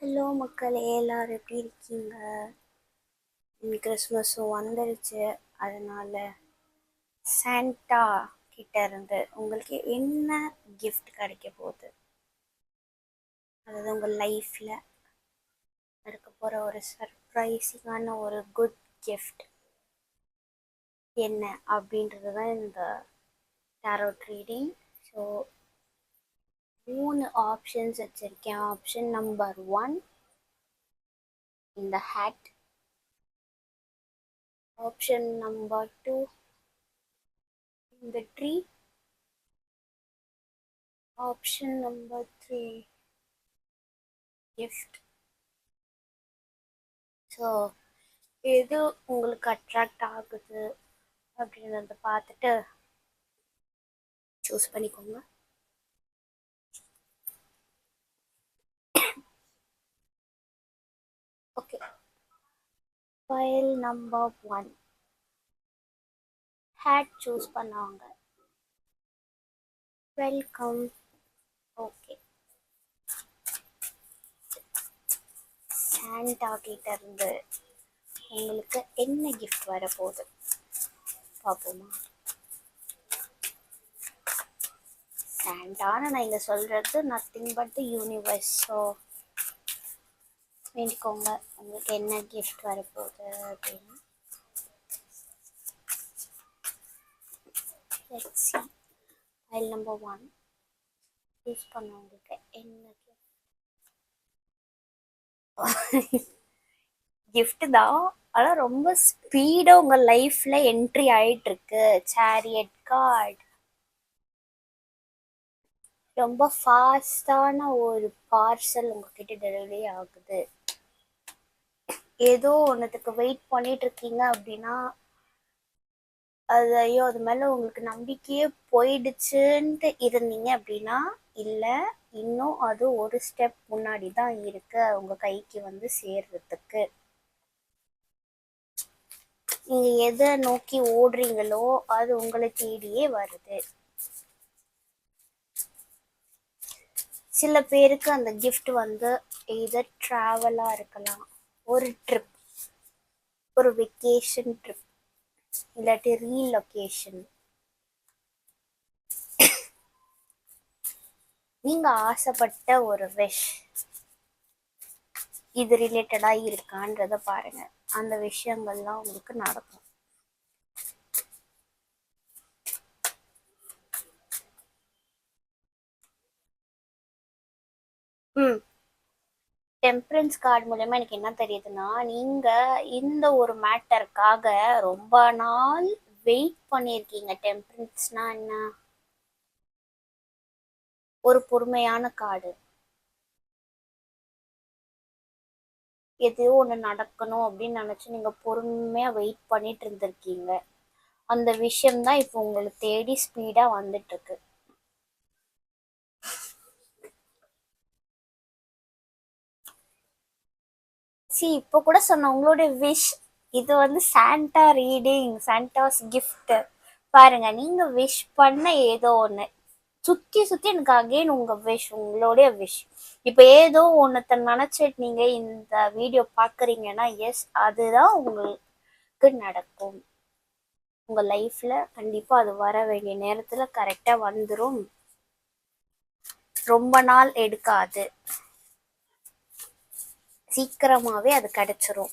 Hello மக்களே, எல்லாரும் எப்படி இருக்கீங்க? கிறிஸ்மஸும் வந்துடுச்சு. அதனால சாண்டா கிட்ட இருந்து உங்களுக்கு என்ன கிஃப்ட் கிடைக்க போகுது, அதாவது உங்கள் லைஃப்பில் இருக்க போகிற ஒரு சர்ப்ரைசிங்கான ஒரு குட் கிஃப்ட் என்ன அப்படின்றது தான் இந்த டாரோட் ரீடிங். ஸோ 3 ஆப்ஷன்ஸ் வச்சுருக்கேன். ஆப்ஷன் நம்பர் 1 இந்த ஹேட், ஆப்ஷன் நம்பர் 2 இந்த tree, option number 3 gift. So எது உங்களுக்கு அட்ராக்ட் ஆகுது அப்படின்றத பார்த்துட்டு சூஸ் பண்ணிக்கோங்க. Okay, file number 1 hat choose பண்ணாங்க. வெல்கம். ஓகே, சாண்டா கிட்ட இருந்து உங்களுக்கு என்ன கிஃப்ட் வரப்போகுது பார்ப்போமா? சாண்டான்னு நான் இங்கே சொல்கிறது nothing but the universe. So வேண்டிக்கோங்க உங்களுக்கு என்ன கிஃப்ட் வரப்போகுது அப்படின்னு. Let's see. File number 1 use பண்ணவங்களுக்கு என்ன கிஃப்ட் தான், ஆனால் ரொம்ப ஸ்பீடாக உங்கள் லைஃப்பில் என்ட்ரி ஆகிட்டுருக்கு. சேரியட் கார்டு ரொம்ப ஃபாஸ்டான ஒரு பார்சல் உங்ககிட்ட டெலிவரி ஆகுது. ஏதோ ஒன்றுத்துக்கு வெயிட் பண்ணிட்டு இருக்கீங்க அப்படின்னா ஐயோ அது மேலே உங்களுக்கு நம்பிக்கையே போயிடுச்சுன்ட்டு இருந்தீங்க அப்படின்னா, இல்லை இன்னும் அது ஒரு ஸ்டெப் முன்னாடி தான் இருக்கு உங்கள் கைக்கு வந்து சேர்றதுக்கு. நீங்கள் எதை நோக்கி ஓடுறீங்களோ அது உங்களை தேடியே வருது. சில பேருக்கு அந்த கிஃப்ட் வந்து எதர் ட்ராவலாக இருக்கலாம், ஒரு ட்ரிப், ஒரு வெக்கேஷன் ட்ரிப், இல்லாட்டி ரீலொகேஷன். நீங்கள் ஆசைப்பட்ட ஒரு விஷ் இது ரிலேட்டடாக இருக்கான்றத பாருங்க. அந்த விஷயங்கள்லாம் உங்களுக்கு நடக்கும். டெம்பரன்ஸ் கார்டு மூலயமா எனக்கு என்ன தெரியுதுன்னா, நீங்கள் இந்த ஒரு மேட்டருக்காக ரொம்ப நாள் வெயிட் பண்ணியிருக்கீங்க. டெம்பரன்ஸ்னா என்ன? ஒரு பொறுமையான கார்டு. எதையோ ஒன்று நடக்கணும் அப்படின்னு நினச்சி நீங்கள் பொறுமையாக வெயிட் பண்ணிட்டு இருந்திருக்கீங்க. அந்த விஷயம்தான் இப்போ உங்களை தேடி ஸ்பீடாக வந்துட்டுருக்கு. இப்போ கூட சொன்ன உங்களுடைய விஷ் இது வந்து சாண்டா ரீடிங், சாண்டாஸ் கிஃப்ட். பாருங்க, நீங்க விஷ் பண்ண ஏதோ ஒன்று சுற்றி சுற்றி எனக்கு அகெயின் உங்கள் விஷ், உங்களுடைய விஷ். இப்போ ஏதோ ஒன்றத்தை நினச்சிட்டு நீங்கள் இந்த வீடியோ பார்க்குறீங்கன்னா, எஸ் அதுதான் உங்களுக்கு நடக்கும். உங்கள் லைஃப்பில் கண்டிப்பாக அது வர வேண்டிய நேரத்தில் கரெக்டாக வந்துடும். ரொம்ப நாள் எடுக்காது, சீக்கிரமாகவே அது கிடைச்சிரும்.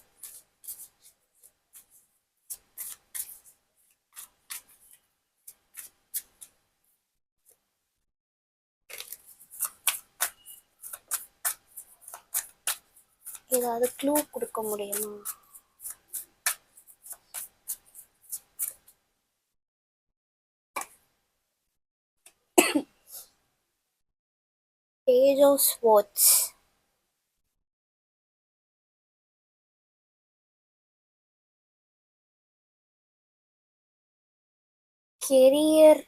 ஏதாவது க்ளூ கொடுக்க முடியுமா? Page of Swords. கெரியர்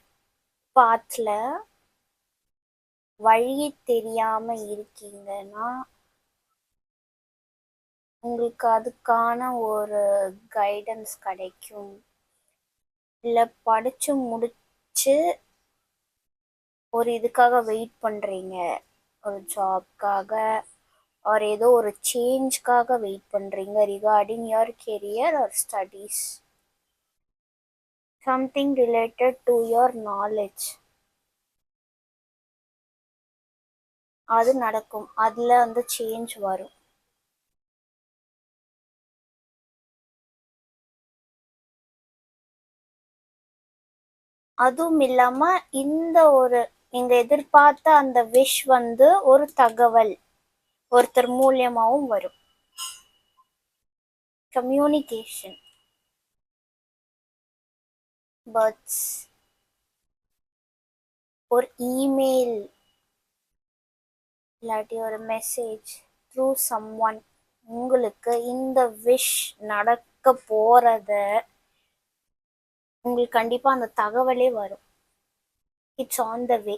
பாத்தில் வழி தெரியாம இருக்கீங்கன்னா, உங்களுக்கு அதுக்கான ஒரு கைடன்ஸ் கிடைக்கும். இல்லை படித்து முடிச்சு ஒரு இதுக்காக வெயிட் பண்ணுறீங்க, ஒரு ஜாப்காக, ஆர் ஏதோ ஒரு சேஞ்ச்காக வெயிட் பண்ணுறீங்க regarding your career or studies. Something related to your knowledge அது நடக்கும், அதில் வந்து சேஞ்ச் வரும். அதுவும் இல்லாமல் இந்த ஒரு நீங்கள் எதிர்பார்த்த அந்த விஷ் வந்து ஒரு தகவல் ஒருத்தர் மூலியமாகவும் வரும். கம்யூனிகேஷன், பர்த்ஸ், ஒரு இமெயில் இல்லாட்டி ஒரு மெசேஜ் த்ரூ சம் ஒன் உங்களுக்கு இந்த விஷ் நடக்க போகிறத உங்களுக்கு கண்டிப்பாக அந்த தகவலே வரும். It's on the way.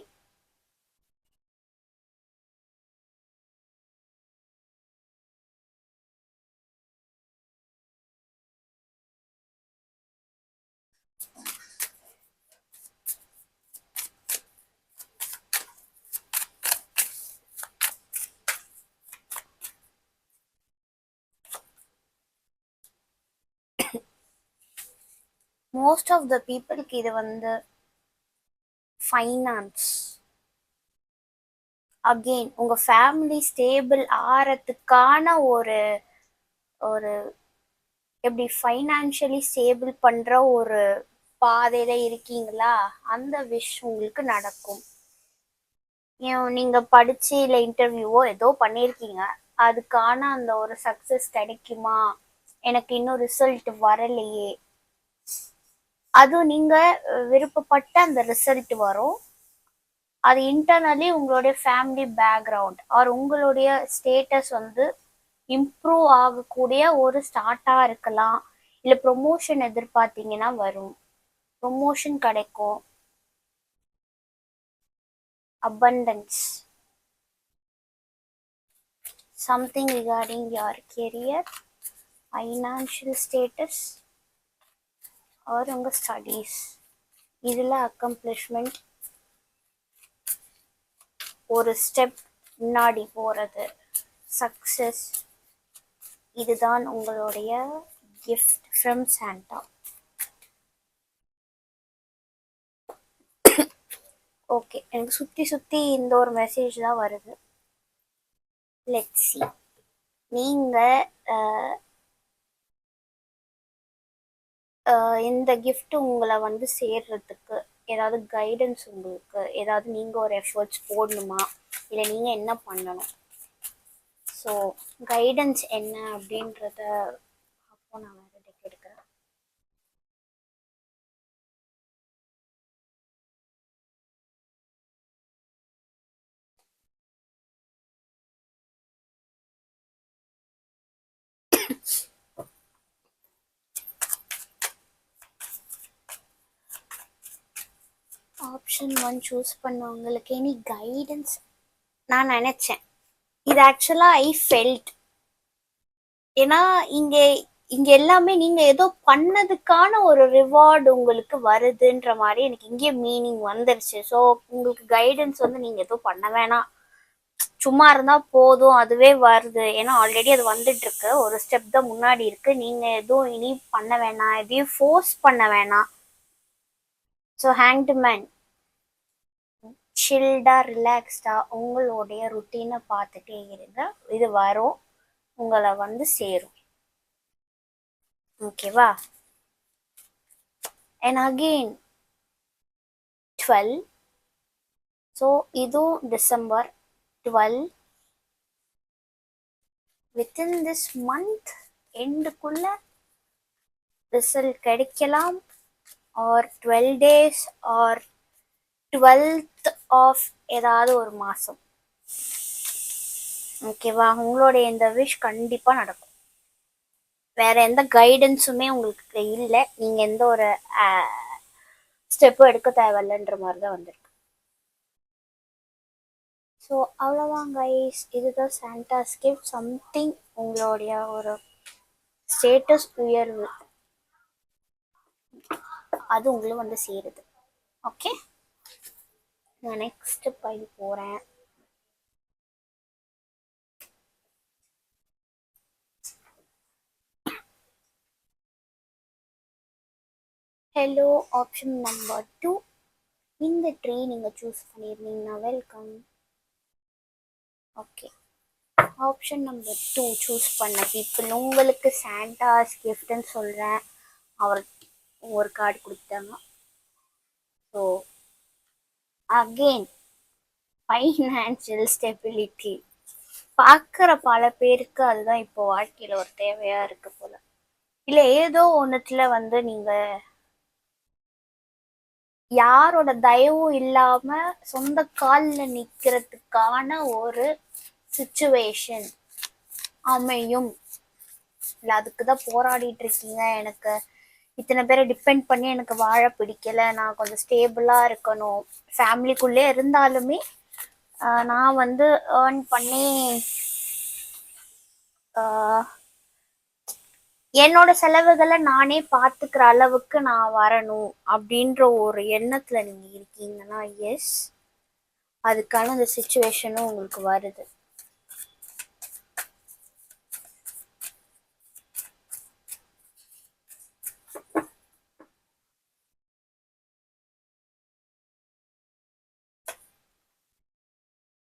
Most of the பீப்புளுக்கு இது வந்து ஃபைனான்ஸ், அகெயின் உங்கள் ஃபேமிலி ஸ்டேபிள் ஆகிறதுக்கான ஒரு ஒரு எப்படி ஃபைனான்ஷியலி ஸ்டேபிள் பண்ணுற ஒரு பாதையில் இருக்கீங்களா, அந்த விஷ் உங்களுக்கு நடக்கும். நீங்கள் படித்து இல்லை இன்டர்வியூவோ ஏதோ பண்ணியிருக்கீங்க, அதுக்கான அந்த ஒரு சக்ஸஸ் கிடைக்குமா, எனக்கு இன்னும் ரிசல்ட் வரலையே, அதுவும் நீங்கள் விருப்பப்பட்ட அந்த ரிசல்ட் வரும். அது இன்டர்னலி உங்களுடைய ஃபேமிலி பேக்ரவுண்ட் ஆர் உங்களுடைய ஸ்டேட்டஸ் வந்து இம்ப்ரூவ் ஆகக்கூடிய ஒரு ஸ்டார்ட்டாக இருக்கலாம். இல்லை ப்ரொமோஷன் எதிர்பார்த்தீங்கன்னா வரும், ப்ரொமோஷன் கிடைக்கும். abundance, something regarding your career, financial status or உங்கள் ஸ்டடீஸ், இதில் அக்கம்ப்ளிஷ்மெண்ட், ஒரு ஸ்டெப் முன்னாடி போகிறது, சக்ஸஸ், இதுதான் உங்களுடைய கிஃப்ட் ஃப்ரம் சாண்டா. ஓகே, எனக்கு சுற்றி சுற்றி இந்த ஒரு மெசேஜ் தான் வருது. Let's see. நீங்கள் இந்த கிஃப்ட் உங்களை வந்து சேர்றதுக்கு ஏதாவது கைடன்ஸ், உங்களுக்கு ஏதாவது நீங்கள் ஒரு எஃபர்ட்ஸ் போடணுமா, இல்லை நீங்கள் என்ன பண்ணணும்? ஸோ கைடன்ஸ் என்ன அப்படின்றத அப்போ நான் வேறு டெக் எடுக்கிறேன். ஆப்ஷன் 1 சூஸ் பண்ணவங்களுக்கு எனி கைடன்ஸ். நான் நினச்சேன் இது ஆக்சுவலாக ஐ ஃபெல்ட், ஏன்னா இங்கே இங்கே எல்லாமே நீங்கள் ஏதோ பண்ணதுக்கான ஒரு ரிவார்டு உங்களுக்கு வருதுன்ற மாதிரி எனக்கு இங்கே மீனிங் வந்துருச்சு. ஸோ உங்களுக்கு கைடன்ஸ் வந்து நீங்கள் எதுவும் பண்ண வேணாம், சும்மா இருந்தால் போதும், அதுவே வருது. ஏன்னா ஆல்ரெடி அது வந்துட்டு இருக்கு, ஒரு ஸ்டெப் தான் முன்னாடி இருக்கு. நீங்கள் எதுவும் இனி பண்ண வேணாம், எதையும் ஃபோர்ஸ் பண்ண வேணாம். ஸோ ஹேங்க்டு மேன் சில்டா ரிலாக்ஸ்டா உங்களுடைய ருட்டீனை பார்த்துட்டே இருங்க, இது வரும், உங்களை வந்து சேரும். ஓகேவா? அண்ட் அகெயின் 12, ஸோ இதுவும் டிசம்பர் 12, வித்தின் திஸ் மந்த் எண்டுக்குள்ள ரிசல்ட் கிடைக்கலாம், or 12 days or 12th of ஏதாவது ஒரு மாதம். ஓகேவா? உங்களுடைய இந்த விஷ் கண்டிப்பாக நடக்கும். வேற எந்த கைடன்ஸுமே உங்களுக்கு இல்லை, நீங்கள் எந்த ஒரு ஸ்டெப்பும் எடுக்க தேவையில்லைன்ற மாதிரி தான் வந்திருக்கு. ஸோ அவ்வளோதான் கைஸ், இதுதான் சாண்டாஸ் கிஃப்ட். சம்திங் உங்களுடைய ஒரு ஸ்டேட்டஸ் உயர்வு அது உங்களுக்கு வந்து சேருது. ஓகே, நான் நெக்ஸ்ட் பைல் போகிறேன். Hello option number 2. இந்த ட்ரீ நீங்கள் சூஸ் பண்ணியிருந்தீங்கன்னா welcome. Okay, option number 2 choose பண்ண பீப்புள் உங்களுக்கு சாண்டாஸ் கிஃப்ட்னு சொல்கிறேன். அவர் ஒரு கார்டு கொடுத்தாங்க. ஸோ அகெயின் ஃபைனான்சியல் ஸ்டெபிலிட்டி பார்க்குற பல பேருக்கு அதுதான் இப்போ வாழ்க்கையில் ஒரு தேவையாக இருக்கு போல. இல்லை ஏதோ ஒன்றுத்துல வந்து நீங்கள் யாரோட தயவும் இல்லாம சொந்த காலில் நிக்கிறதுக்கான ஒரு சிச்சுவேஷன் அமையும். இல்லை அதுக்கு தான் போராடிட்டு இருக்கீங்க. எனக்கு இத்தனை பேரை டிபெண்ட் பண்ணி எனக்கு வாழ பிடிக்கல, நான் கொஞ்சம் ஸ்டேபிளா இருக்கணும். ஃபேமிலிக்குள்ளே இருந்தாலுமே நான் வந்து ஏர்ன் பண்ணி என்னோட செலவுகளை நானே பார்த்துக்கிற அளவுக்கு நான் வரணும் அப்படின்ற ஒரு எண்ணத்துல நீங்க இருக்கீங்கன்னா எஸ், அதுக்கான அந்த சிச்சுவேஷனும் உங்களுக்கு வருது.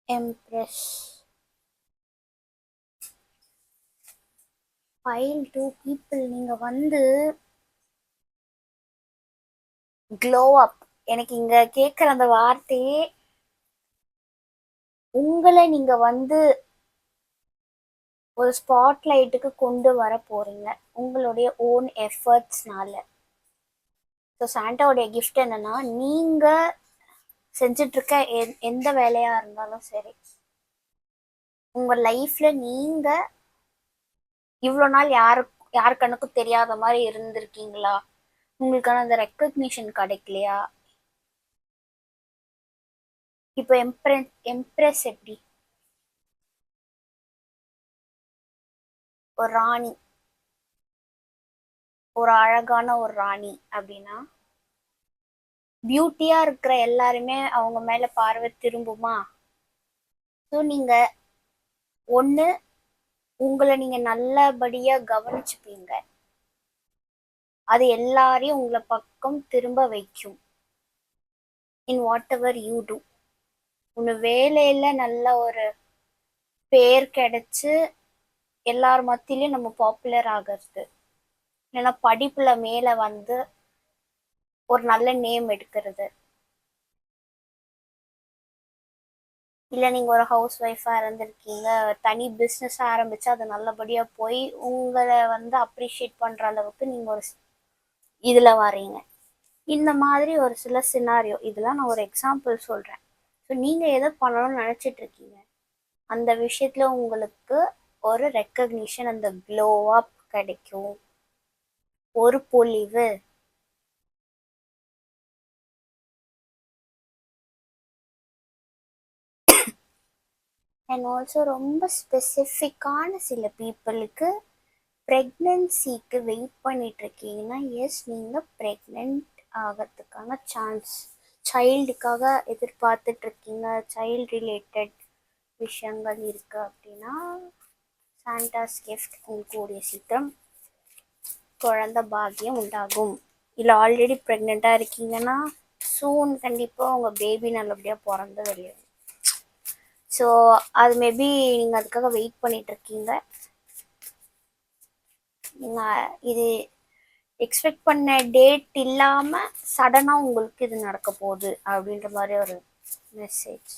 எம்ப்ரஸ் ஃபைல் 2 பீப்புள் நீங்க வந்து க்ளோ அப். எனக்கு இங்க கேட்குற அந்த வார்த்தையே உங்களை நீங்க வந்து ஒரு ஸ்பாட்லைட்டுக்கு கொண்டு வர போறீங்க உங்களுடைய ஓன் எஃபர்ட்ஸ்னால. ஸோ சாண்டாவுடைய கிஃப்ட் என்னன்னா, நீங்க செஞ்சுட்டு இருக்க எந்த வேலையா இருந்தாலும் சரி, உங்க லைஃப்ல நீங்க இவ்வளோ நாள் யார் கண்ணுக்கும் தெரியாத மாதிரி இருந்திருக்கீங்களா? உங்களுக்கான அந்த ரெக்கக்னிஷன் கிடைக்கலையா? இப்போ எம்ப்ரெஸ் எப்படி ஒரு ராணி, ஒரு அழகான ஒரு ராணி அப்படின்னா பியூட்டியா இருக்கிற எல்லாருமே அவங்க மேல பார்வை திரும்புமா? ஸோ நீங்க ஒன்று உங்களை நீங்க நல்லபடியா கவனிச்சுப்பீங்க, அது எல்லாரையும் உங்களை பக்கம் திரும்ப வைக்கும். In whatever you do, உன் வேலையில நல்ல ஒரு பேர் கிடைச்சு எல்லார் மத்தியிலையும் நம்ம பாப்புலர் ஆகிறது, இல்லைன்னா படிப்புல மேல வந்து ஒரு நல்ல நேம் எடுக்கிறது, இல்லை நீங்க ஒரு ஹவுஸ் ஒய்ஃபா இருந்திருக்கீங்க, தனி பிஸ்னஸ் ஆரம்பிச்சு அது நல்லபடியா போய் உங்களை வந்து அப்ரிஷியேட் பண்ற அளவுக்கு நீங்க ஒரு இதுல வரீங்க. இந்த மாதிரி ஒரு சில சினாரியோ, இதெல்லாம் நான் ஒரு எக்ஸாம்பிள் சொல்றேன். ஸோ நீங்க எதை பண்ணணும்னு நினைச்சிட்டு இருக்கீங்க, அந்த விஷயத்துல உங்களுக்கு ஒரு ரெக்கக்னிஷன், அந்த க்ளோ அப் கிடைக்கும், ஒரு பொலிவு. அண்ட் ஆல்சோ ரொம்ப ஸ்பெசிஃபிக்கான சில பீப்புளுக்கு ப்ரெக்னென்சிக்கு வெயிட் பண்ணிட்டு இருக்கீங்கன்னா எஸ், நீங்கள் ப்ரெக்னென்ட் ஆகிறதுக்கான சான்ஸ், சைல்டுக்காக எதிர்பார்த்துட்டு இருக்கீங்க, சைல்டு ரிலேட்டட் விஷயங்கள் இருக்கு அப்படின்னா சாண்டாஸ் கிஃப்ட் கூடிய சீக்கிரம் குழந்தை பாக்கியம் உண்டாகும். இல்லை ஆல்ரெடி ப்ரெக்னெண்ட்டாக இருக்கீங்கன்னா சூன் கண்டிப்பாக உங்கள் பேபி நல்லபடியாக பிறந்து வெளியே. ஸோ அது மேபி நீங்கள் அதுக்காக வெயிட் பண்ணிட்டு இருக்கீங்க. நீங்கள் இது எக்ஸ்பெக்ட் பண்ண டேட் இல்லாமல் சடனாக உங்களுக்கு இது நடக்க போகுது அப்படின்ற மாதிரி ஒரு மெசேஜ்.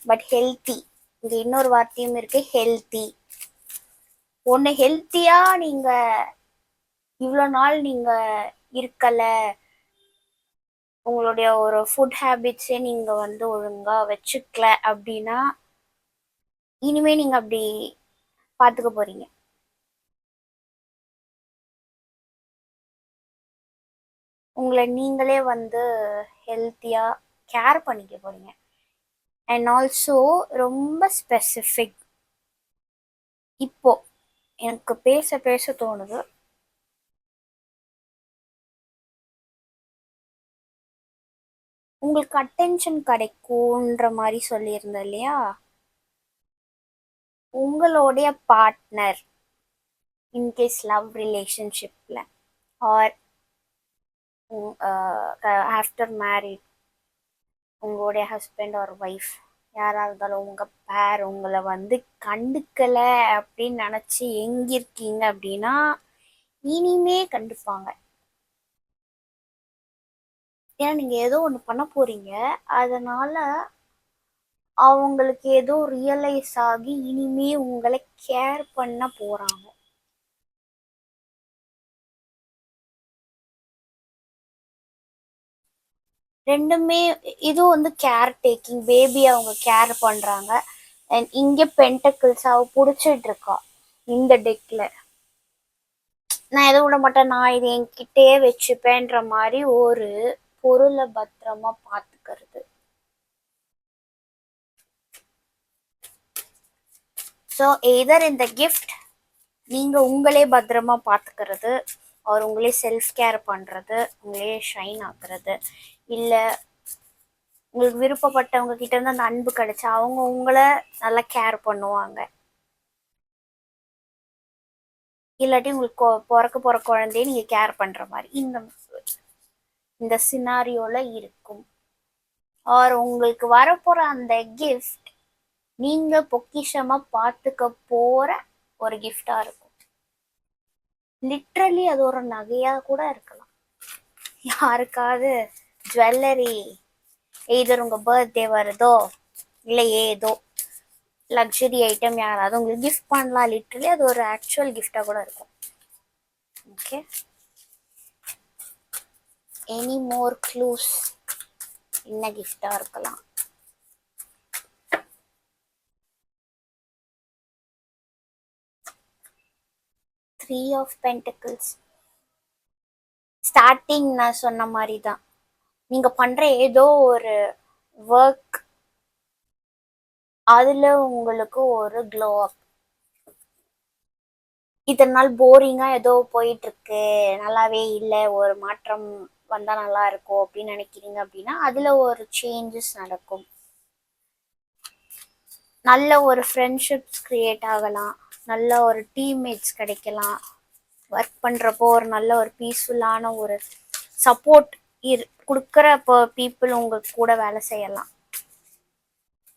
பட் ஹெல்த்தி, இங்கே இன்னொரு வார்த்தையும் இருக்கு, ஹெல்த்தி. ஒன்று ஹெல்த்தியாக நீங்கள் இவ்வளோ நாள் நீங்கள் இருக்கலை, உங்களுடைய ஒரு ஃபுட் ஹேபிட்ஸே நீங்கள் வந்து ஒழுங்காக வச்சுக்கல அப்படின்னா இனிமே நீங்கள் அப்படி பார்த்துக்க போகிறீங்க. உங்களை நீங்களே வந்து ஹெல்த்தியாக கேர் பண்ணிக்க போகிறீங்க. அண்ட் ஆல்சோ ரொம்ப ஸ்பெசிஃபிக். இப்போ எனக்கு பேச பேச தோணுது, உங்களுக்கு அட்டென்ஷன் கிடைக்கும்ன்ற மாதிரி சொல்லியிருந்தேன் இல்லையா? உங்களுடைய பார்ட்னர் இன்கேஸ் லவ் ரிலேஷன்ஷிப்பில் ஆர் ஆஃப்டர் மேரிட் உங்களுடைய ஹஸ்பண்ட் ஒரு ஒய்ஃப் யாராக இருந்தாலும் உங்கள் பேர் உங்களை வந்து கண்டுக்கலை அப்படின்னு நினச்சி எங்கிருக்கீங்க அப்படின்னா இனிமே கண்டுப்பாங்க. ஏன்னா நீங்கள் ஏதோ ஒன்று பண்ண போகிறீங்க, அதனால் அவங்களுக்கு ஏதோ ரியலைஸ் ஆகி இனிமே உங்களை கேர் பண்ண போகிறாங்க. ரெண்டுமே இது வந்து கேர் டேக்கிங், பேபி அவங்க கேர் பண்ணுறாங்க. அண்ட் இங்கே பென்டக்கிள்ஸ் அவ பிடிச்சிட்டு இருக்கா இந்த டெக்கில். நான் எதுவும் விட மாட்டேன், நான் இது என்கிட்டயே வச்சுப்பேன்ற மாதிரி ஒரு பொருளை பத்திரமா பார்த்துக்கிறது. ஸோ எதர் இந்த கிஃப்ட் நீங்கள் உங்களே பத்திரமா பார்த்துக்கிறது, அவர் உங்களே செல்ஃப் கேர் பண்ணுறது, உங்களே ஷைன் ஆக்குறது, இல்லை உங்களுக்கு விருப்பப்பட்டவங்க கிட்ட இருந்து அந்த அன்பு கிடைச்சா அவங்க உங்களை நல்லா கேர் பண்ணுவாங்க. இல்லாட்டி உங்களுக்கு பிறக்க போகிற குழந்தைய நீங்கள் கேர் பண்ணுற மாதிரி இந்த சினாரியோவில் இருக்கும். ஆர் உங்களுக்கு வரப்போகிற அந்த கிஃப்ட் நீங்கள் பொக்கிஷமாக பார்த்துக்க போகிற ஒரு கிஃப்டாக இருக்கும். லிட்ரலி அது ஒரு நகையாக கூட இருக்கலாம். யாருக்காவது ஜுவல்லரி எய்தர் உங்கள் பர்த்டே வருதோ இல்லை ஏதோ லக்ஸரி ஐட்டம் யாராவது உங்களுக்கு கிஃப்ட் பண்ணலாம். லிட்ரலி அது ஒரு ஆக்சுவல் கிஃப்டாக கூட இருக்கும். Okay, any more clues? என்ன கிஃப்டாக இருக்கலாம்? Three of பென்டிகிள்ஸ். ஸ்டார்டிங் நான் சொன்ன மாதிரி தான், நீங்கள் பண்ணுற ஏதோ ஒரு ஒர்க் அதில் உங்களுக்கு ஒரு க்ளோ அப். இத்தனை நாள் போரிங்காக ஏதோ போயிட்டுருக்கு, நல்லாவே இல்லை, ஒரு மாற்றம் வந்தால் நல்லா இருக்கும் அப்படின்னு நினைக்கிறீங்க அப்படின்னா அதில் ஒரு சேஞ்சஸ் நடக்கும். நல்ல ஒரு ஃப்ரெண்ட்ஷிப்ஸ் க்ரியேட் ஆகலாம், நல்ல ஒரு டீம்மேட்ஸ் கிடைக்கலாம், ஒர்க் பண்ணுறப்போ ஒரு நல்ல ஒரு பீஸ்ஃபுல்லான ஒரு சப்போர்ட் கொடுக்குற இப்போ பீப்புள் உங்கள் கூட வேலை செய்யலாம்.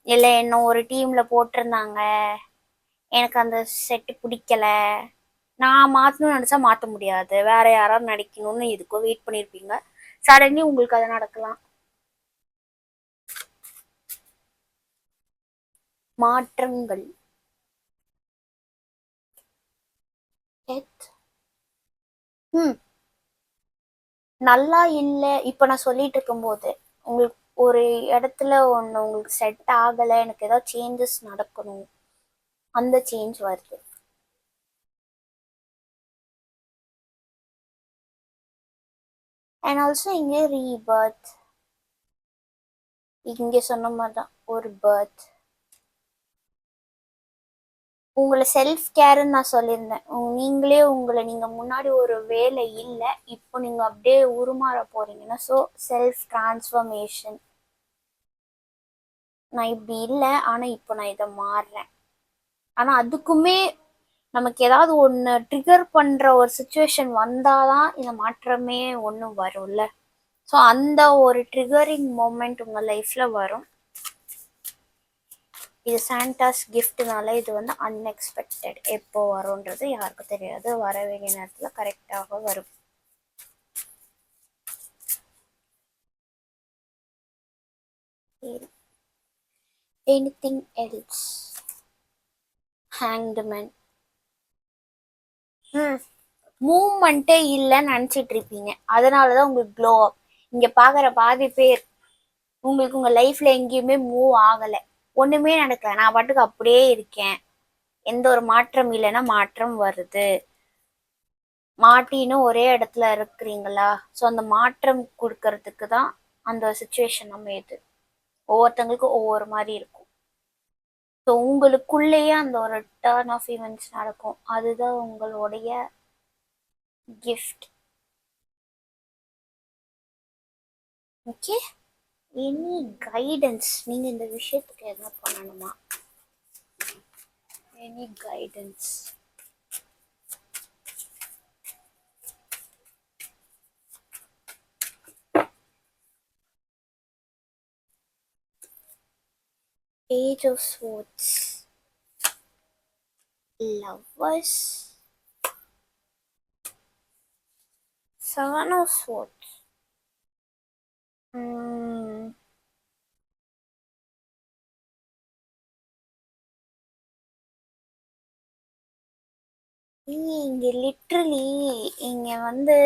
இல்லை என்ன ஒரு டீமில் போட்டிருந்தாங்க, எனக்கு அந்த செட்டு பிடிக்கல, நான் மாற்றணும்னு நினச்சா மாற்ற முடியாது, வேற யாராவது நடிக்கணும்னு இதுக்கோ வெயிட் பண்ணியிருப்பீங்க, சடன்லி உங்களுக்கு அது நடக்கலாம். மாற்றங்கள். நல்லா இல்லை. இப்போ நான் சொல்லிட்டு இருக்கும்போது உங்களுக்கு ஒரு இடத்துல ஒன்று உங்களுக்கு செட் ஆகலை, எனக்கு ஏதாவது சேஞ்சஸ் நடக்கணும், அந்த சேஞ்ச் வருது. அண்ட் ஆல்சோ இங்கே ரீபர்த், இங்கே சொன்ன மாதிரி தான் ஒரு பர்த். உங்களை செல்ஃப் கேர்ன்னு நான் சொல்லியிருந்தேன். நீங்களே உங்களை நீங்கள் முன்னாடி ஒரு வேலை இல்லை, இப்போ நீங்கள் அப்படியே உருமாற போறீங்கன்னா ஸோ செல்ஃப் டிரான்ஸ்ஃபர்மேஷன். நான் இப்படி இல்லை, ஆனால் இப்போ நான் இதை மாறுறேன். ஆனால் அதுக்குமே நமக்கு ஏதாவது ஒன்று ட்ரிகர் பண்ணுற ஒரு சுச்சுவேஷன் வந்தால் தான் இந்த மாற்றமே ஒன்று வரும்ல. ஸோ அந்த ஒரு ட்ரிகரிங் மூமெண்ட் உங்கள் லைஃப்பில் வரும். இது சாண்டாஸ் கிஃப்ட்னால இது வந்து அன்எக்ஸ்பெக்டட். எப்போ வரும்ன்றது யாருக்கும் தெரியாது, வர வேண்டிய நேரத்தில் கரெக்டாக வரும். Anything else? Hanged man. மூவ்மெண்ட்டே இல்லைன்னு நினச்சிட்டு இருப்பீங்க, அதனால தான் உங்களுக்கு க்ளோ அப். இங்கே பார்க்குற பாதி பேர் உங்களுக்கு உங்கள் லைஃப்பில் எங்கேயுமே மூவ் ஆகலை, ஒன்றுமே நடக்கலை, நான் பாட்டுக்கு அப்படியே இருக்கேன், எந்த ஒரு மாற்றம் இல்லைன்னா மாற்றம் வருது. மாட்டின்னு ஒரே இடத்துல இருக்கிறீங்களா? ஸோ அந்த மாற்றம் கொடுக்கறதுக்கு தான் அந்த சுச்சுவேஷன் அமையுது. ஒவ்வொருத்தங்களுக்கும் ஒவ்வொரு மாதிரி இருக்கும். ஸோ உங்களுக்குள்ளேயே அந்த ஒரு டர்ன் ஆஃப் ஈவெண்ட்ஸ் நடக்கும், அதுதான் உங்களுடைய கிஃப்ட். Okay, any guidance? நீங்கள் இந்த விஷயத்துக்கு என்ன பண்ணணுமா? Any guidance? Page of Swords, Lovers, Seven of Swords. இங்க லிட்ரலி இங்க வந்து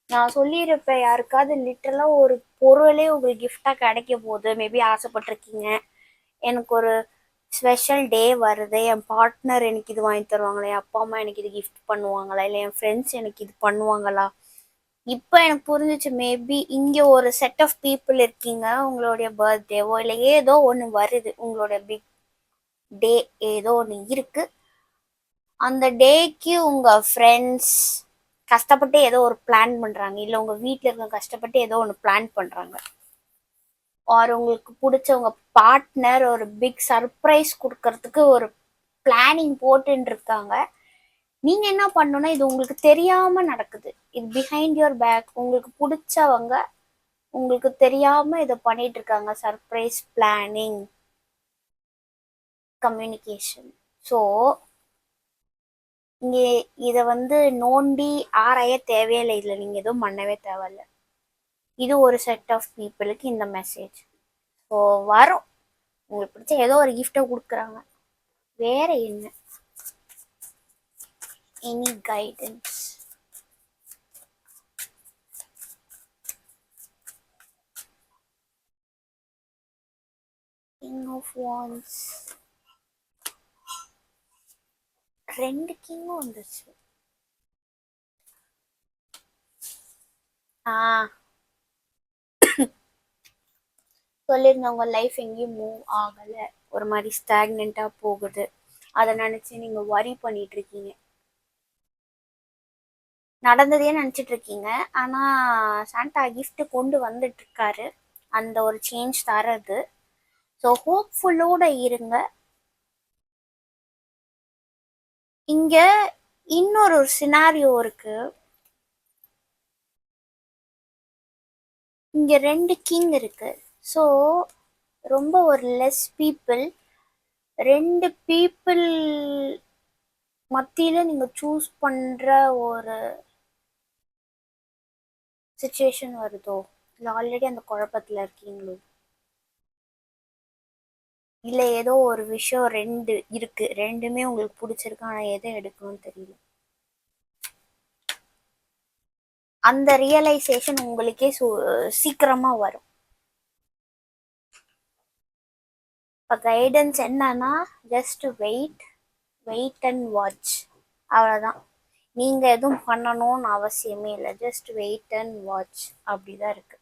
நான் சொல்லியிருப்பேன் யாருக்காவது லிட்டரலா ஒரு பொருளே உங்களுக்கு கிஃப்டா கிடைக்க போகுது. மேபி ஆசைப்பட்டிருக்கீங்க, எனக்கு ஒரு ஸ்பெஷல் டே வருது, என் பார்ட்னர் எனக்கு இது வாங்கி தருவாங்களா, என் அப்பா அம்மா எனக்கு இது கிஃப்ட் பண்ணுவாங்களா, இல்லை என் ஃப்ரெண்ட்ஸ் எனக்கு இது பண்ணுவாங்களா. இப்போ எனக்கு புரிஞ்சிச்சு, மேபி இங்கே ஒரு செட் ஆஃப் பீப்புள் இருக்கீங்க, உங்களுடைய பர்த்டேவோ இல்லை ஏதோ ஒன்று வருது, உங்களோட பிக் டே ஏதோ ஒன்று இருக்கு. அந்த டேக்கு உங்கள் ஃப்ரெண்ட்ஸ் கஷ்டப்பட்டு ஏதோ ஒரு பிளான் பண்ணுறாங்க, இல்லை உங்கள் வீட்டில் இருக்க கஷ்டப்பட்டு ஏதோ ஒன்று பிளான் பண்ணுறாங்க. ஆர் உங்களுக்கு பிடிச்சவங்க பார்ட்னர் ஒரு பிக் சர்ப்ரைஸ் கொடுக்கறதுக்கு ஒரு பிளானிங் போட்டுன்னு இருக்காங்க. நீங்க என்ன பண்ணணும்னா, இது உங்களுக்கு தெரியாம நடக்குது, இது பிஹைண்ட் யுவர் பேக். உங்களுக்கு பிடிச்சவங்க உங்களுக்கு தெரியாம இதை பண்ணிட்டு இருக்காங்க, சர்ப்ரைஸ் பிளானிங், கம்யூனிகேஷன். ஸோ இங்க இதை வந்து நோண்டி ஆராய தேவையில்லை, இல்லை நீங்க எதுவும் பண்ணவே தேவையில்லை. இது ஒரு செட் ஆஃப் பீப்புளுக்கு இந்த மெசேஜ். ஸோ வரும், உங்களுக்கு பிடிச்ச ஏதோ ஒரு கிஃப்டை கொடுக்குறாங்க. வேற என்ன, any guidance? King of wands, 2 கிங்கும் வந்துச்சு. சொல்லியிருந்தவங்க லைஃப் எங்கேயும் மூவ் ஆகலை, ஒரு மாதிரி ஸ்டாக்னெண்ட்டாக போகுது, அதை நினச்சி நீங்கள் வரி பண்ணிட்டு இருக்கீங்க, நடந்ததே நினச்சிட்டு இருக்கீங்க. ஆனால் சாண்டா கிஃப்ட் கொண்டு வந்துட்டு இருக்காரு, அந்த ஒரு சேஞ்ச் தரது. ஸோ ஹோப்ஃபுல்லோட இருங்க. இங்க இன்னொரு சினாரியோ இருக்கு. இங்க 2 கிங் இருக்கு. ஸோ ரொம்ப ஒரு லெஸ் பீப்புள், 2 பீப்புள் மத்தியில நீங்க சூஸ் பண்ற ஒரு சிச்சுவேஷன் வருதோ, இல்லை ஆல்ரெடி அந்த குழப்பத்துல இருக்கீங்களோ, இல்லை ஏதோ ஒரு விஷயம் 2 இருக்கு, 2மே உங்களுக்கு பிடிச்சிருக்கு, ஆனால் எதை எடுக்கணும்னு தெரியல. அந்த ரியலைசேஷன் உங்களுக்கே சீக்கிரமா வரும். இப்போ கைடன்ஸ் என்னன்னா, ஜஸ்ட் வெயிட் அண்ட் வாட்ச், அவ்வளோதான். நீங்கள் எதுவும் பண்ணணும்னு அவசியமே இல்லை, ஜஸ்ட் வெயிட் அண்ட் வாட்ச், அப்படிதான் இருக்கு.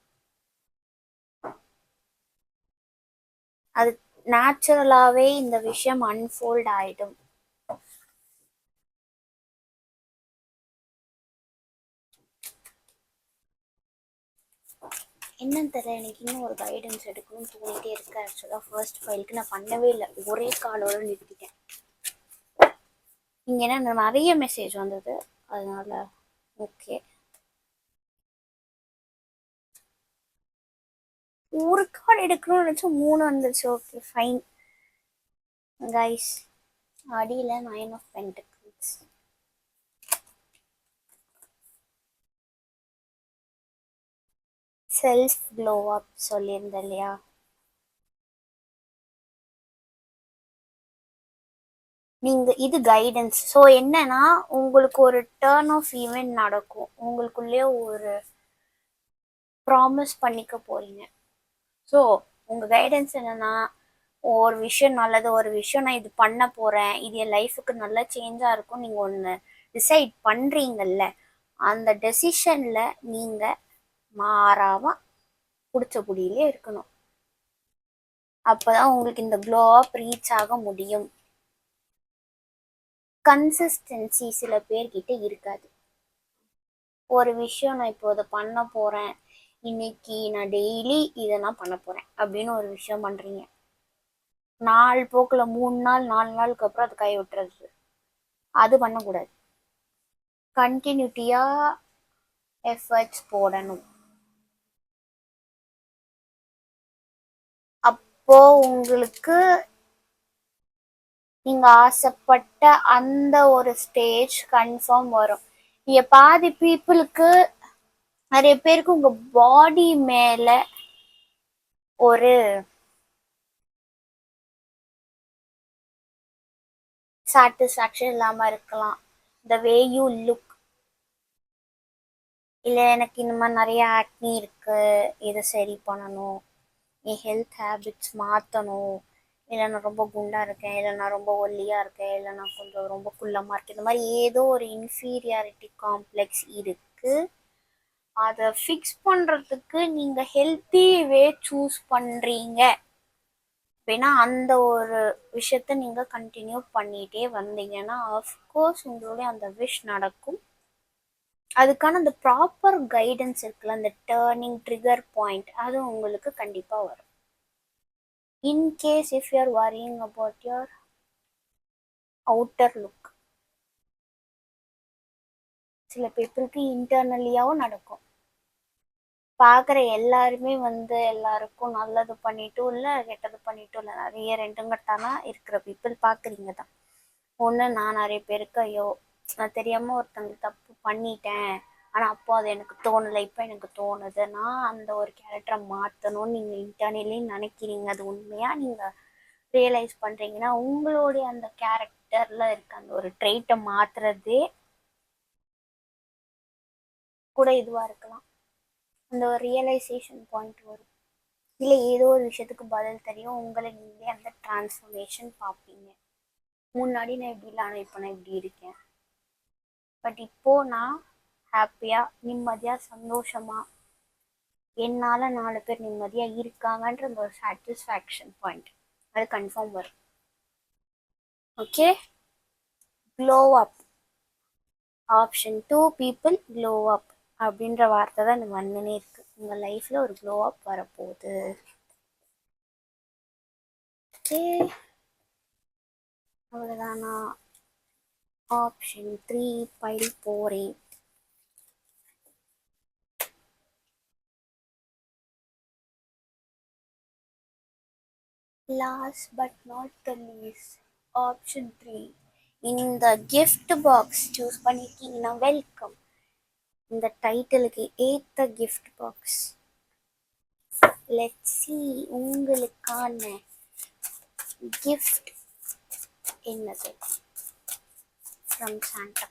அது நேச்சுரலாகவே இந்த விஷயம் அன்ஃபோல்ட் ஆகிடும். என்னன்னு தெரியல, எனக்கு இன்னும் ஒரு கைடன்ஸ் எடுக்கணும்னு தோணிட்டே இருக்கு. ஆக்சுவலாக ஃபர்ஸ்ட் ஃபைலுக்கு நான் பண்ணவே இல்லை, ஒரே காலோட நிறுத்திட்டேன். இங்கே என்ன நிறைய மெசேஜ் வந்தது, அதனால ஓகே. ஒரு கார்டு எடுக்கணும்னு நினச்சா 3 வந்துருச்சு. Okay fine guys. அடியில் 9 ஆஃப் பென்டிகிள்ஸ், செல்ஃப் க்ளோ அப் சொல்லியிருந்தேன் இல்லையா. நீங்க இது கைடன்ஸ். ஸோ என்னன்னா, உங்களுக்கு ஒரு டர்ன் ஆஃப் ஈவெண்ட் நடக்கும், உங்களுக்குள்ளே ஒரு ப்ராமிஸ் பண்ணிக்க போறீங்க. ஸோ உங்க கைடன்ஸ் என்னன்னா, ஒரு விஷயம் நல்லது, ஒரு விஷயம் நான் இது பண்ண போறேன், இது என் லைஃபுக்கு நல்ல சேஞ்சா இருக்கும், நீங்க ஒன்று டிசைட் பண்றீங்கல்ல, அந்த டெசிஷன்ல நீங்க மாறாம பிடிச்ச புடியிலே இருக்கணும். அப்பதான் உங்களுக்கு இந்த க்ளோ அப் ரீச் ஆக முடியும். கன்சிஸ்டன்சி சில பேர்கிட்ட இருக்காது. ஒரு விஷயம் நான் இப்போ இதை பண்ண போறேன், இன்னைக்கு நான் டெய்லி இதை நான் பண்ண போறேன் அப்படின்னு ஒரு விஷயம் பண்றீங்க, நாள் போக்குல 3 நாள் 4 நாளுக்கு அப்புறம் அது கை விட்டுறது, அது பண்ணக்கூடாது. கண்டினியூட்டியா எஃபர்ட்ஸ் போடணும். இப்போ உங்களுக்கு நீங்க ஆசைப்பட்ட அந்த ஒரு ஸ்டேஜ் கன்ஃபார்ம் வரும். இங்க பாதி பீப்புளுக்கு, நிறைய பேருக்கு உங்க பாடி மேல ஒரு சாட்டிஸ்ஃபேக்ஷன் இல்லாம இருக்கலாம். த வே யூ லுக், இல்லை எனக்கு இந்த மாதிரி நிறைய ஆக்னி இருக்கு, இதை சரி பண்ணணும், என் ஹெல்த் ஹேபிட்ஸ் மாற்றணும், இல்லை நான் ரொம்ப குண்டாக இருக்கேன், இல்லை நான் ரொம்ப ஒல்லியாக இருக்கேன், இல்லை நான் கொஞ்சம் ரொம்ப குள்ளமாக இருக்கேன், இந்த மாதிரி ஏதோ ஒரு இன்ஃபீரியாரிட்டி காம்ப்ளெக்ஸ் இருக்குது. அதை ஃபிக்ஸ் பண்ணுறதுக்கு நீங்கள் ஹெல்த்தி வே சூஸ் பண்ணுறீங்க அப்படின்னா அந்த ஒரு விஷயத்த நீங்கள் கண்டினியூ பண்ணிகிட்டே வந்தீங்கன்னா ஆஃப்கோர்ஸ் உங்களுடைய அந்த விஷ் நடக்கும். அதுக்கான அந்த ப்ராப்பர் கைடன்ஸ் இருக்குல்ல, அந்த டேர்னிங் ட்ரிகர் பாயிண்ட், அது உங்களுக்கு கண்டிப்பாக வரும். In case if you are worrying about your outer look, சில பேருக்கு இன்டர்னலியாகவும் நடக்கும். பார்க்குற எல்லாருமே எல்லாருக்கும் நல்லது பண்ணிட்டும் இல்லை கெட்டது பண்ணிட்டும் இல்லை, நிறைய ரெண்டும் கட்டானா இருக்கிற பீப்புள் பார்க்குறீங்க தான். ஒன்று, நான் நிறைய பேருக்கு ஐயோ நான் தெரியாமல் ஒருத்தங்களுக்கு தப்பு பண்ணிட்டேன், ஆனால் அப்போ அது எனக்கு தோணலை, இப்போ எனக்கு தோணுது, நான் அந்த ஒரு கேரக்டரை மாற்றணும்னு நீங்கள் இன்டர்னலி நினைக்கிறீங்க. அது உண்மையாக நீங்கள் ரியலைஸ் பண்ணுறீங்கன்னா உங்களுடைய அந்த கேரக்டரில் இருக்க அந்த ஒரு ட்ரெயிட்டை மாற்றுறதே கூட இதுவாக இருக்கலாம். அந்த ஒரு ரியலைசேஷன் பாயிண்ட் வரும். இல்லை ஏதோ ஒரு விஷயத்துக்கு பதில் தெரியும், உங்களை நீங்களே அந்த டிரான்ஸ்ஃபர்மேஷன் பார்ப்பீங்க. முன்னாடி நான் இப்படி இல்லை, ஆனால் இப்போ நான் இப்படி இருக்கேன், பட் இப்போது நான் ஹாப்பியாக நிம்மதியாக சந்தோஷமாக என்னால் 4 பேர் நிம்மதியாக இருக்காங்கன்ற அந்த ஒரு சாட்டிஸ்ஃபேக்ஷன் பாயிண்ட் அது கன்ஃபார்ம் வரும். ஓகே, க்ளோ அப். ஆப்ஷன் 2, பீப்புள் க்ளோ அப் அப்படின்ற வார்த்தை தான் எனக்கு வந்துனே இருக்கு. உங்கள் லைஃப்பில் ஒரு க்ளோ அப் வரப்போகுது. ஓகே, அவ்வளோதான். நான் ஆப்ஷன் 3 பைல் போகிறேன். Last but not the least, option 3. இந்த கிஃப்ட் பாக்ஸ் சூஸ் பண்ணியிருக்கீங்கன்னா வெல்கம். இந்த டைட்டிலுக்கு ஏற்ற கிஃப்ட் பாக்ஸ். லெட்ஸ் see உங்களுக்கான கிஃப்ட் என்னது from Santa.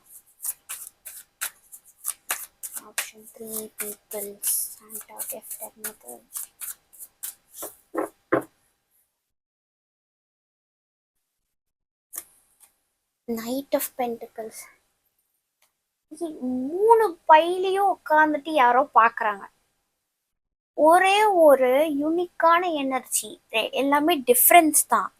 Option 3 people's Santa gift என்னது? Night of pentacles. 3 பையிலையும் உட்காந்துட்டு யாரோ பார்க்குறாங்க. ஒரே ஒரு யூனிக்கான எனர்ஜி, எல்லாமே டிஃப்ரென்ஸ் தான்,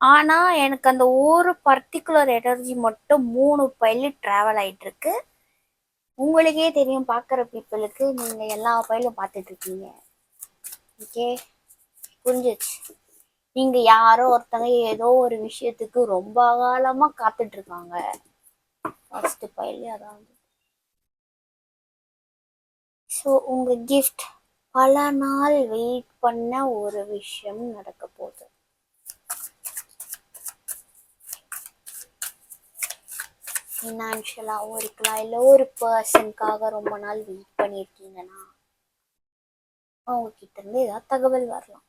ஆனால் எனக்கு அந்த ஒரு பர்டிகுலர் எனர்ஜி மட்டும் 3 பையிலும் ட்ராவல் ஆகிட்டு இருக்கு. உங்களுக்கே தெரியும், பார்க்குற பீப்புளுக்கு நீங்கள் எல்லா பையிலும் பார்த்துட்டு இருக்கீங்க. ஓகே, புரிஞ்சிச்சு. நீங்கள் யாரோ ஒருத்தங்க ஏதோ ஒரு விஷயத்துக்கு ரொம்ப காலமாக காத்துட்டு இருக்காங்க. ஃபர்ஸ்ட் பையிலே அதான். ஸோ உங்கள் கிஃப்ட் பல நாள் வெயிட் பண்ண ஒரு விஷயம் நடக்க போகுது. ஃபினான்ஷியலாகவும் இருக்கலாம், இல்லை ஒரு பர்சனுக்காக ரொம்ப நாள் வெயிட் பண்ணியிருக்கீங்கன்னா அவங்க கிட்ட இருந்து ஏதாவது தகவல் வரலாம்.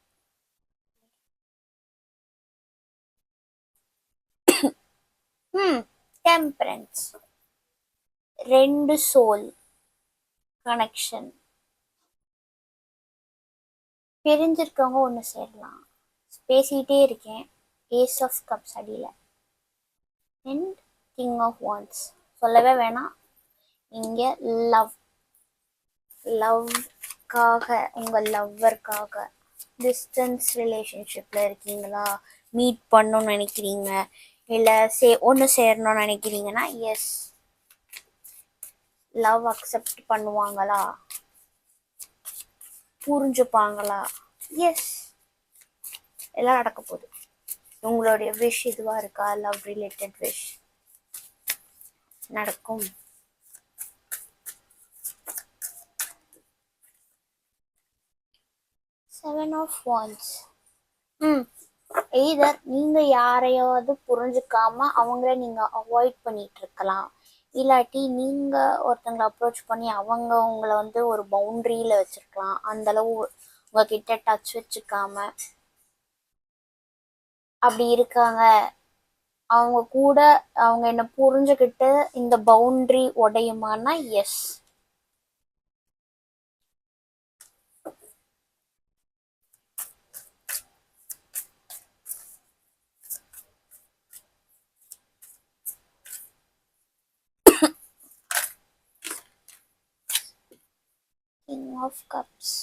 Temperance, 2 soul connection. பிரிஞ்சிருக்கவங்க ஒன்று சேரலாம். பேசிக்கிட்டே இருக்கேன், ஏஸ் ஆஃப் கப்ஸ் அடியில் அண்ட் கிங் ஆஃப் வான்ஸ். சொல்லவே வேணாம், இங்கே லவ்க்காக, உங்கள் லவ்வருக்காக டிஸ்டன்ஸ் ரிலேஷன்ஷிப்பில் இருக்கீங்களா, மீட் பண்ணணும்னு நினைக்கிறீங்க, இல்லை ஒன்று சேரணும்னு நினைக்கிறீங்கன்னா எஸ், லவ் அக்செப்ட் பண்ணுவாங்களா, புரிஞ்சுப்பாங்களா, எஸ், எல்லாம் நடக்க போகுது. உங்களுடைய விஷ் இதுவாக இருக்கா, லவ் ரிலேட்டட் விஷ் நடக்கும். 7 of Wands. எய்தர் நீங்க யாரையாவது புரிஞ்சுக்காம அவங்கள நீங்க அவாய்ட் பண்ணிட்டு இருக்கலாம், இல்லாட்டி நீங்க ஒருத்தங்களை அப்ரோச் பண்ணி அவங்க உங்களை வந்து ஒரு பவுண்டரியில வச்சிருக்கலாம். அந்த அளவு உங்ககிட்ட டச் வச்சுக்காம அப்படி இருக்காங்க. அவங்க கூட அவங்க என்ன புரிஞ்சுக்கிட்டு இந்த பவுண்டரி உடையுமானா எஸ். King of cups.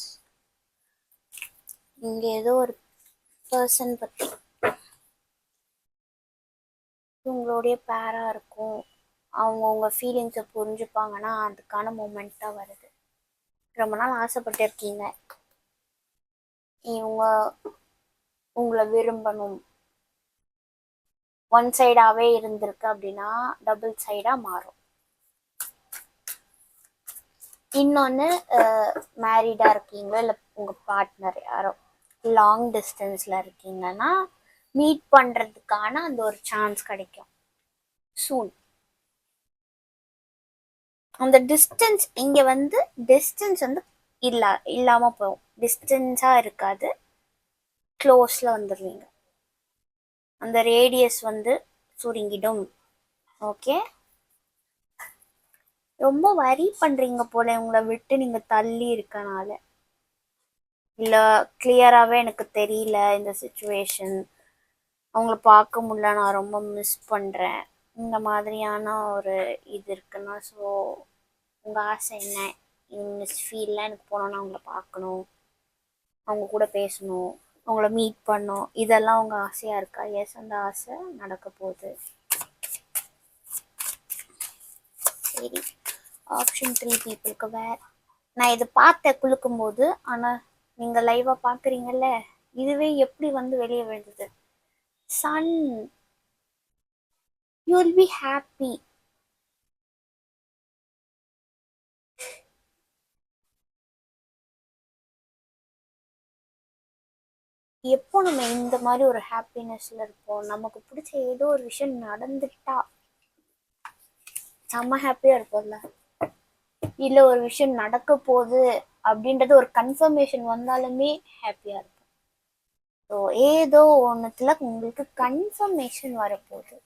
இங்க ஏதோ ஒரு பர்சன் பத்தி உங்களுடைய பேரா இருக்கும். அவங்க உங்க ஃபீலிங்ஸை புரிஞ்சுப்பாங்கன்னா அதுக்கான மூமெண்ட்டாக வருது. ரொம்ப நாள் ஆசைப்பட்டு இருக்கீங்க இவங்க உங்களை விரும்பணும். ஒன் சைடாகவே இருந்திருக்கு அப்படின்னா டபுள் சைடாக மாறும். இன்னொன்று மேரிடாக இருக்கீங்களோ இல்லை உங்கள் பார்ட்னர் யாரோ லாங் டிஸ்டன்ஸில் இருக்கீங்கன்னா மீட் பண்ணுறதுக்கான அந்த ஒரு சான்ஸ் கிடைக்கும் சூன். அந்த டிஸ்டன்ஸ் இங்கே வந்து டிஸ்டன்ஸ் வந்து இல்லாமல் போகும். டிஸ்டன்ஸாக இருக்காது, க்ளோஸில் வந்துடுவீங்க. அந்த ரேடியஸ் வந்து சுருங்கிடும். ஓகே, ரொம்ப வரி பண்ணுறீங்க போல உங்களை விட்டு நீங்கள் தள்ளி இருக்கனால. இல்லை கிளியராகவே எனக்கு தெரியல இந்த சுச்சுவேஷன், அவங்கள பார்க்க முடியல, நான் ரொம்ப மிஸ் பண்ணுறேன், இந்த மாதிரியான ஒரு இது இருக்குன்னா ஸோ உங்கள் ஆசை என்ன? மிஸ் ஃபீலில் எனக்கு போனோன்னா அவங்கள பார்க்கணும், அவங்க கூட பேசணும், அவங்கள மீட் பண்ணணும், இதெல்லாம் உங்கள் ஆசையாக இருக்கா? எஸ், அந்த ஆசை நடக்க போகுது. சரி, ஆப்ஷன் 3 பீப்புளுக்கு வேறு. நான் இதை பார்த்தேன் குளுக்கும் போது, ஆனால் நீங்கள் லைவாக பார்க்குறீங்கல்ல, இதுவே எப்படி வந்து வெளியே விழுந்தது. Sun, you will be happy. எப்போ நம்ம இந்த மாதிரி ஒரு ஹாப்பினஸ்ல இருப்போம், நமக்கு பிடிச்ச ஏதோ ஒரு விஷயம் நடந்துட்டா செம்ம ஹாப்பியா இருப்போம்ல. இல்லை ஒரு விஷயம் நடக்க போகுது அப்படின்றது ஒரு கன்ஃபர்மேஷன் வந்தாலுமே ஹாப்பியா இருக்கும். ஸோ ஏதோ ஒன்றுத்துல உங்களுக்கு கன்ஃபர்மேஷன் வரப்போகுது.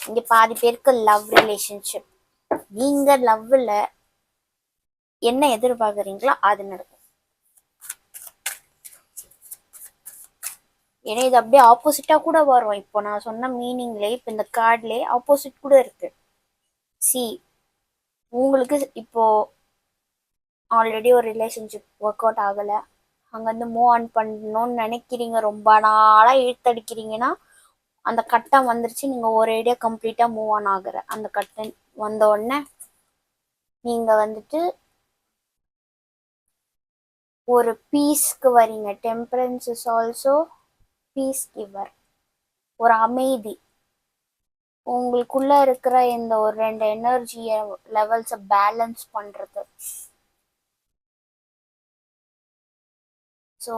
இங்க பாதி பேருக்கு லவ் ரிலேஷன்ஷிப். நீங்க லவ்ல என்ன எதிர்பார்க்குறீங்களோ அது நடக்கும். ஏன்னா இது அப்படியே ஆப்போசிட்டா கூட வரும். இப்போ நான் சொன்ன மீனிங்ல இப்போ இந்த கார்ட்லேயே ஆப்போசிட் கூட இருக்கு. சி, உங்களுக்கு இப்போ ஆல்ரெடி ஒரு ரிலேஷன்ஷிப் ஒர்க் அவுட் ஆகலை, அங்கேருந்து மூவ் ஆன் பண்ணணும்னு நினைக்கிறீங்க, ரொம்ப நாளாக இழுத்தடிக்கிறீங்கன்னா அந்த கட்டம் வந்துருச்சு, நீங்கள் ஒரு ஐடியா கம்ப்ளீட்டாக மூவ் ஆன் ஆகுற அந்த கட்டம் வந்த உடனே நீங்கள் வந்துட்டு ஒரு பீஸ்க்கு வரீங்க. Temperance is also peace giver. ஒரு அமைதி உங்களுக்குள்ள இருக்கிற இந்த ஒரு 2 எனர்ஜியை லெவல்ஸை பேலன்ஸ் பண்ணுறது. ஸோ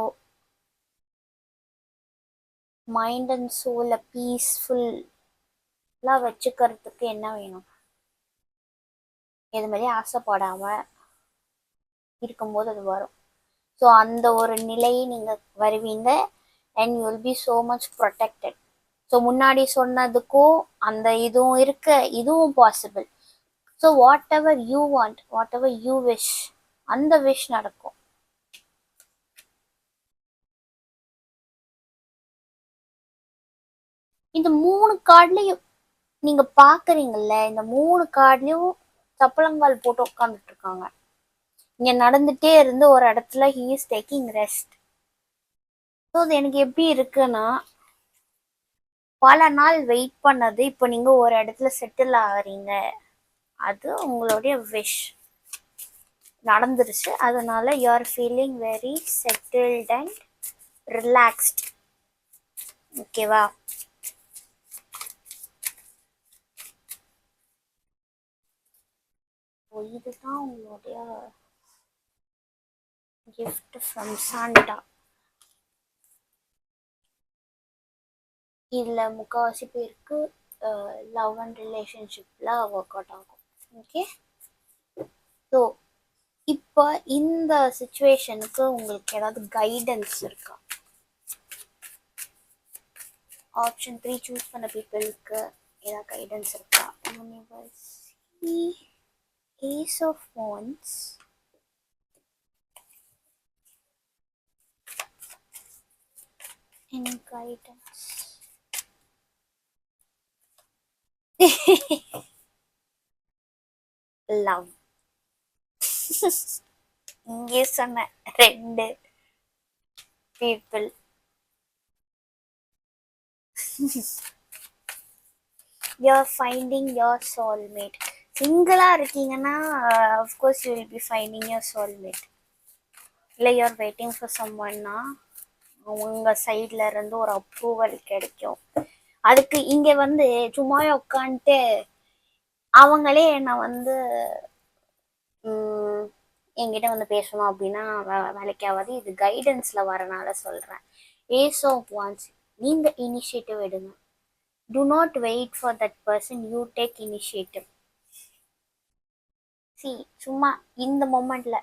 மைண்ட் அண்ட் சோலை பீஸ்ஃபுல்லாக வச்சுக்கிறதுக்கு என்ன வேணும்? இது மாதிரி ஆசைப்படாமல் இருக்கும்போது அது வரும். ஸோ அந்த ஒரு நிலையை நீங்கள் வருவீங்க and you will B so much protected. So முன்னாடி சொன்னதுக்கும் அந்த இதுவும் இருக்க, இதுவும் possible. So what ever you want, what ever you wish, அந்த விஷ் நடக்கும். இந்த 3 கார்ட்லையும் நீங்க பாக்குறீங்கல்ல, இந்த 3 கார்ட்லயும் சப்பளங்கால் போட்டு உட்காந்துட்டு இருக்காங்க. இங்க நடந்துட்டே இருந்து ஒரு இடத்துல he is taking rest. So அது எனக்கு எப்படி இருக்குன்னா, பல நாள் வெயிட் பண்ணது இப்போ நீங்க ஒரு இடத்துல செட்டில் ஆகிறீங்க, அது உங்களுடைய விஷ் நடந்துருச்சு. அதனால you are feeling very settled and relaxed. ஓகேவா? இதுதான் உங்களுடைய கிஃப்ட் ஃப்ரம் சாண்டா. இதில் முக்கால்வாசி பேருக்கு லவ் அண்ட் ரிலேஷன்ஷிப்பில் ஒர்க் அவுட் ஆகும். ஓகே, ஸோ இப்போ இந்த சுச்சுவேஷனுக்கு உங்களுக்கு ஏதாவது கைடன்ஸ் இருக்கா? ஆப்ஷன் 3 சூஸ் பண்ண பீப்புளுக்கு ஏதாவது கைடன்ஸ் இருக்கா? University, ace of wands, any guidance? Love. இங்கே சொன்ன 2 people. You're finding your soulmate. சிங்கிளா இருக்கீங்கன்னா of course you will be finding your soulmate. இல்லை you're waiting for someoneனா உங்க சைட்ல இருந்து ஒரு அப்ரூவல் கிடைக்கும். அதுக்கு இங்க வந்து சும்மா உட்காந்துட்டு அவங்களே என்னை வந்து என்கிட்ட வந்து பேசணும் அப்படின்னா வேலைக்காவது. இது கைடன்ஸ்ல வரனால சொல்றேன். ஏஸ் ஆஃப் வாண்ட்ஸ், நீங்க இனிஷியேட்டிவ் எடுங்க. Do not wait for that person, you take initiative. See, சும்மா இந்த மொமெண்ட்ல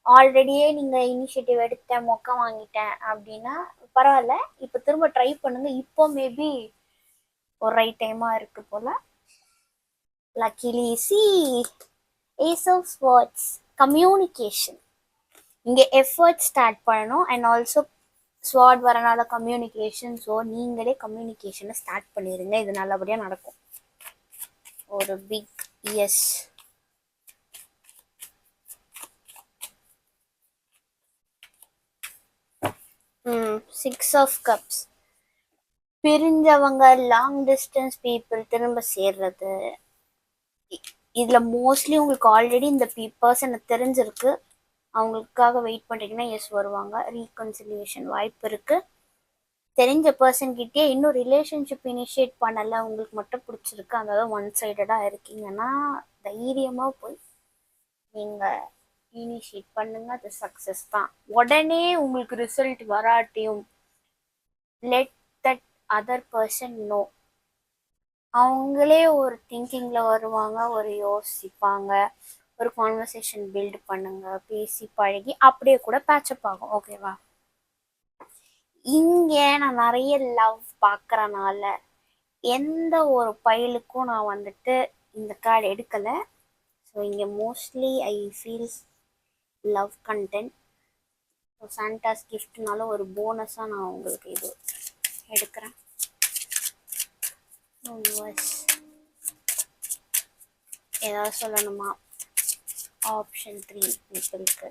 ஆல்ரெடியே நீங்க இனிஷியேட்டிவ் எடுத்தேன் மொக்க வாங்கிட்டேன் அப்படின்னா பரவாயில்ல, இப்போ திரும்ப ட்ரை பண்ணுங்க. இப்போ மேபி ஒரு ரைட் டைமா இருக்கு போல. Luckily see ace of swords, communication. இங்க எஃபர்ட் ஸ்டார்ட் பண்ணணும். அண்ட் ஆல்சோ ஸ்வாட் வரனால கம்யூனிகேஷன். ஸோ நீங்களே கம்யூனிகேஷனை ஸ்டார்ட் பண்ணிடுங்க, இது நல்லபடியாக நடக்கும். ஒரு big yes. Six of cups, பிரிஞ்சவங்க லாங் டிஸ்டன்ஸ் பீப்புள் திரும்ப சேர்றது. இதில் மோஸ்ட்லி உங்களுக்கு ஆல்ரெடி இந்த பர்சனை தெரிஞ்சிருக்கு, அவங்களுக்காக வெயிட் பண்ணுறீங்கன்னா எஸ் வருவாங்க. ரீகன்சிலியேஷன் வாய்ப்பு இருக்குது. தெரிஞ்ச பர்சன் கிட்டே இன்னும் ரிலேஷன்ஷிப் இனிஷியேட் பண்ணலை, உங்களுக்கு மட்டும் பிடிச்சிருக்கு, அதாவது ஒன் சைடடாக இருக்கீங்கன்னா தைரியமாக போய் நீங்கள் இனிஷியேட் பண்ணுங்க. அது சக்ஸஸ் தான். உடனே உங்களுக்கு ரிசல்ட் வராட்டியும் let that other person know. அவங்களே ஒரு திங்கிங்கில் வருவாங்க, ஒரு யோசிப்பாங்க, ஒரு கான்வர்சேஷன் பில்ட் பண்ணுங்க, பேசி பழகி அப்படியே கூட பேட்சப் ஆகும். ஓகேவா? இங்கே நான் நிறைய லவ் பார்க்குறனால எந்த ஒரு பைலுக்கும் நான் வந்துட்டு இந்த கார்டு எடுக்கலை. ஸோ இங்கே mostly I feel love content. So Santa's கிஃப்ட்னால ஒரு போனஸாக நான் உங்களுக்கு இது எடுக்கிறேன். ஏதாவது சொல்லணுமா? ஆப்ஷன் 3 பீப்புளுக்கு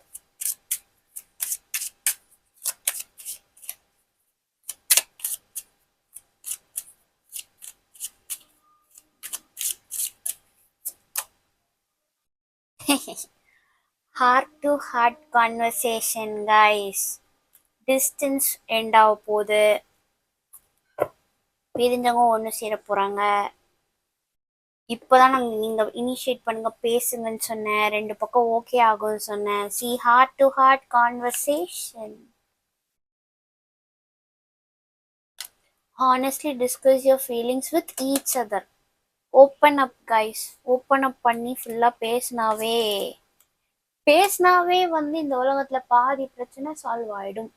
heart to heart conversation guys. Distance end ஆக போகுது, பிரிஞ்சவங்க ஒன்று சேர போகிறாங்க. இப்போதான் நீங்கள் இனிஷியேட் பண்ணுங்க, பேசுங்கன்னு சொன்னேன், 2 பக்கம் ஓகே ஆகும்னு சொன்னேன். See heart to heart conversation. Honestly discuss your feelings with each other. Open up guys. Open up பண்ணி ஃபுல்லாக பேசினாவே வந்து இந்த உலகத்தில் பாதி பிரச்சனை சால்வ் ஆகிடும்.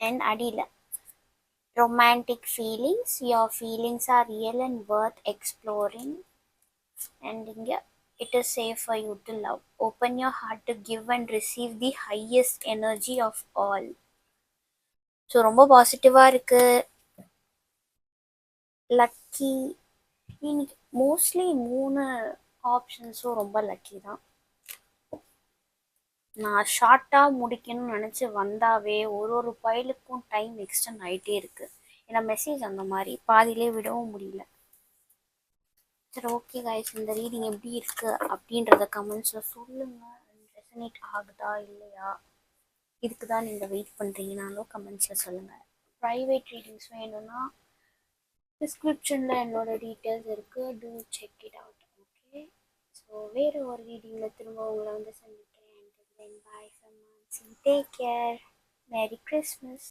அண்ட் அடியில் romantic feelings. Your feelings are real and worth exploring. And இங்கே it is safe for you to love. Open your heart to give and receive the highest energy of all. So ரொம்ப பாசிட்டிவாக இருக்குது. Lucky இன்னைக்கு mostly 3 ஆப்ஷன்ஸும் ரொம்ப lucky தான். நான் ஷார்ட்டாக முடிக்கணும்னு நினச்சி வந்தாவே ஒரு ஃபைலுக்கும் டைம் எக்ஸ்டெண்ட் ஆகிட்டே இருக்குது. ஏன்னா மெசேஜ் அந்த மாதிரி பாதியிலே விடவும் முடியல. சரி ஓகே கைஸ், இந்த ரீடிங் எப்படி இருக்குது அப்படின்றத கமெண்ட்ஸில் சொல்லுங்கள். ரெசனேட் ஆகுதா இல்லையா, இதுக்கு தான் நீங்கள் வெயிட் பண்ணுறீங்கனாலும் கமெண்ட்ஸில் சொல்லுங்கள். ப்ரைவேட் ரீடிங்ஸ் வேணும்னா டிஸ்கிரிப்ஷனில் என்னோட டீட்டெயில்ஸ் இருக்குது, to check it out. Okay, so வேறு ஒரு வீடியோவில் திரும்ப உங்களை வந்து சந்திக்கிறேன். Bye from Mansi, take care, merry Christmas.